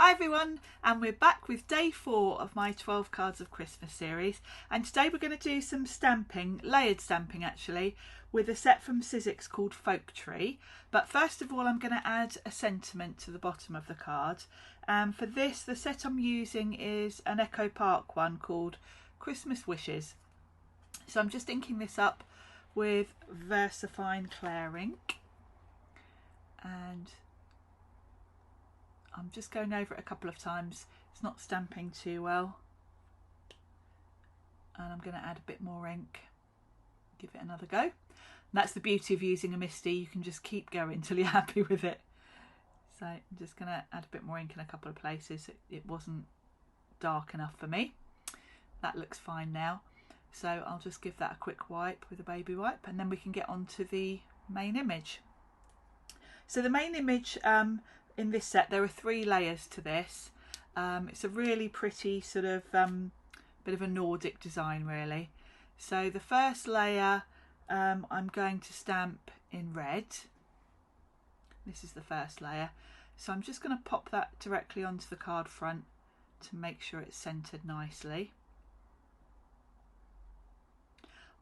Hi everyone, and we're back with day 4 of my 12 cards of Christmas series, and today we're going to do some stamping, layered stamping actually, with a set from Sizzix called Folk Tree. But first of all I'm going to add a sentiment to the bottom of the card. For this, the set I'm using is an Echo Park one called Christmas Wishes. So I'm just inking this up with VersaFine Clear ink, and I'm just going over it a couple of times. It's not stamping too well. And I'm going to add a bit more ink. Give it another go. And that's the beauty of using a MISTI. You can just keep going until you're happy with it. So I'm just going to add a bit more ink in a couple of places. It wasn't dark enough for me. That looks fine now. So I'll just give that a quick wipe with a baby wipe, and then we can get on to the main image. So the main image, in this set, there are 3 layers to this. It's a really pretty sort of bit of a Nordic design really. So the first layer I'm going to stamp in red. This is the first layer. So I'm just going to pop that directly onto the card front to make sure it's centered nicely.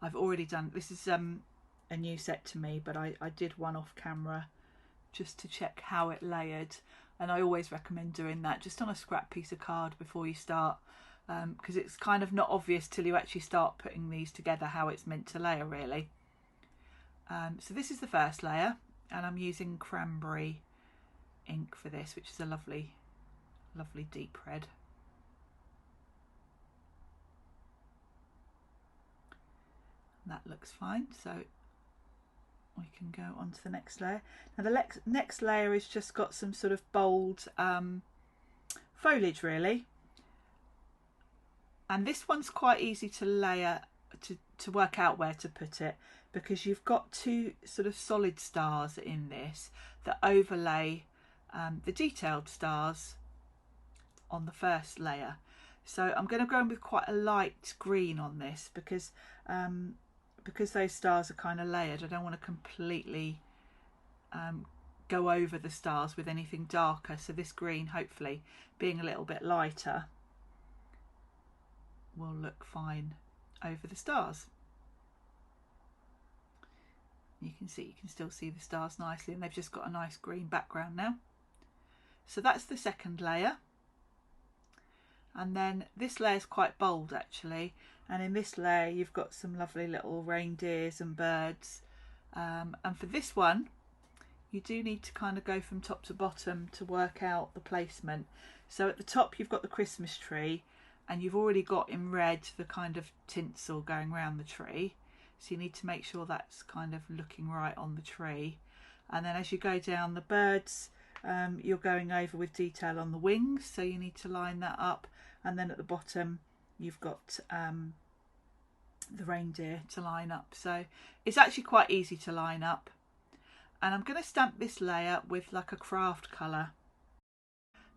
I've already done, this is a new set to me, but I did one off camera just to check how it layered, and I always recommend doing that just on a scrap piece of card before you start, because it's kind of not obvious till you actually start putting these together how it's meant to layer really. So this is the first layer, and I'm using cranberry ink for this, which is a lovely deep red. That looks fine, so we can go on to the next layer. Now the next layer has just got some sort of bold foliage really, and this one's quite easy to layer, to work out where to put it, because you've got 2 sort of solid stars in this that overlay the detailed stars on the first layer. So I'm going to go in with quite a light green on this because those stars are kind of layered. I don't want to completely go over the stars with anything darker, so this green, hopefully being a little bit lighter, will look fine over the stars. You can still see the stars nicely, and they've just got a nice green background now. So that's the second layer. And then this layer is quite bold actually, and in this layer you've got some lovely little reindeers and birds, and for this one you do need to kind of go from top to bottom to work out the placement. So at the top you've got the Christmas tree, and you've already got in red the kind of tinsel going around the tree, so you need to make sure that's kind of looking right on the tree. And then as you go down the birds, you're going over with detail on the wings, so you need to line that up. And then at the bottom you've got the reindeer to line up. So it's actually quite easy to line up. And I'm going to stamp this layer with like a craft colour,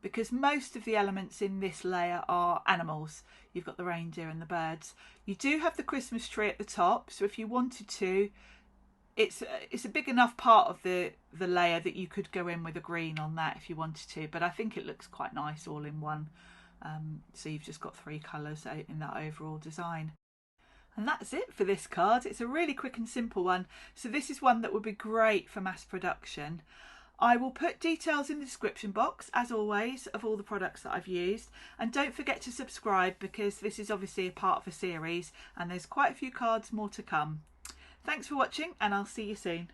because most of the elements in this layer are animals. You've got the reindeer and the birds. You do have the Christmas tree at the top, so if you wanted to, it's a big enough part of the layer that you could go in with a green on that if you wanted to, but I think it looks quite nice all in one. So you've just got 3 colours in that overall design. And that's it for this card. It's a really quick and simple one. So this is one that would be great for mass production. I will put details in the description box, as always, of all the products that I've used. And don't forget to subscribe, because this is obviously a part of a series and there's quite a few cards more to come. Thanks for watching, and I'll see you soon.